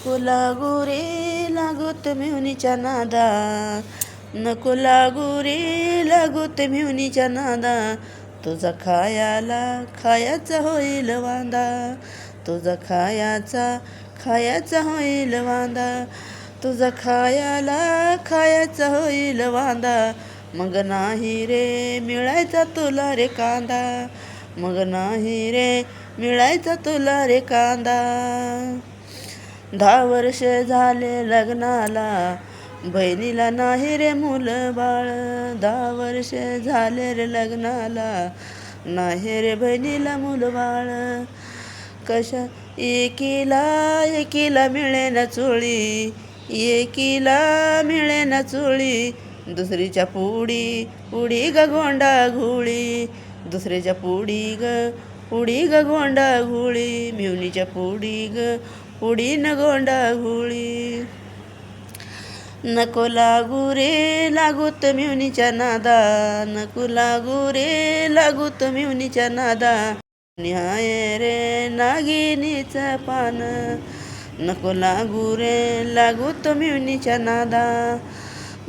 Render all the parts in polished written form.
नको लागू रे लागूत मिहुनीच्या नादा, नको लागू रे लागूत मिहुनीच्या नादा. तुझा खायाचा होईल वांदा, तुझा खायाचा होईल वांदा. तुझा खायाचा होईल वांदा. मग नाही रे मिळायचा तुला रे कांदा, मग नाही रे मिळायचा तुला रे कांदा. 10 वर्ष झाले लग्नाला, बहिणीला नाही रे मुलं बाळ. 10 वर्ष झाले रे लग्नाला, नाही रे बहिणीला मुलं बाळ. कशा एकीला मिळेना चोळी, एकीला मिळेना चोळी. दुसरीच्या पुडी ग गोंडा घोळी, दुसरीच्या पुडी ग गोंडा घोळी. मिहुनीच्या पुडी न गोंडा घोळी. नको लागू रे लागूत मिहुनीच्या नादा, नको लागू रे लागूत मिहुनीच्या नादा. निहाय रे नागिनीचं पान, नको लागू रे लागूत मिहुनीच्या नादा,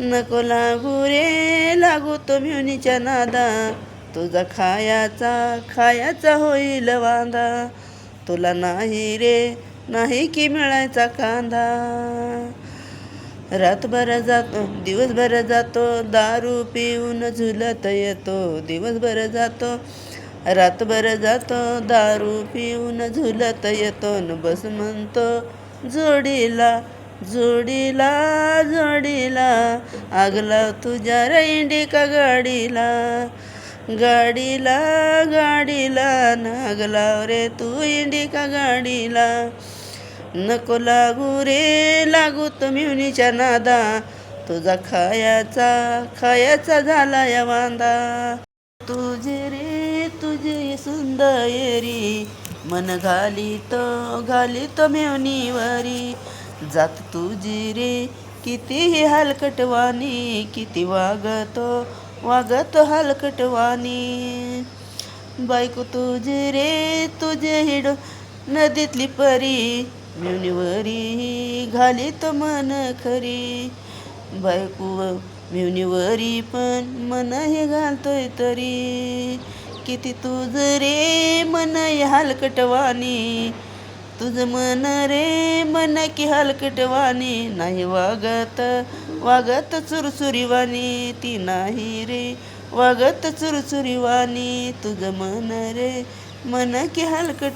नको लागू रे लागूत मिहुनीच्या नादा. तुझा खायाचा होईल वांदा, तुला नाही रे नाही की मिळायचा कांदा. रातभर जातो दिवसभर जातो, दारू पिऊन झुलत येतो. दिवसभर जातो रातभर जातो, दारू पिऊन झुलत येतो. न बस म्हणतो जोडीला जोडीला जोडीला, आग लाव तुझ्या इंडिका गाडीला, गाडीला गाडीला. नाग लाव रे तू इंडिका गाडीला. नको लागू रे लागूत मिहुनीच्या नादा, तुझा खायाचा झाला या वांदा. तुझे सुंदरी मन घालीत मेवणीवरी. जात तुझी रे कितीही हलकटवाणी, किती वागतो हलकटवाणी. बायको तुझे रे तुझे हिडो नदीतली परी, मिवणीवरी घालीत मन खरी. बायको मिवणीवरी पण मन हे घालतोय तरी. किती तुझ रे मन हलकटवाणी, तुझं मन रे मन की हलकटवाणी. नाही वागत चुरचुरीवाणी, ती नाही रे वागत चुरचुरीवाणी. तुझं मन रे मन की हलकट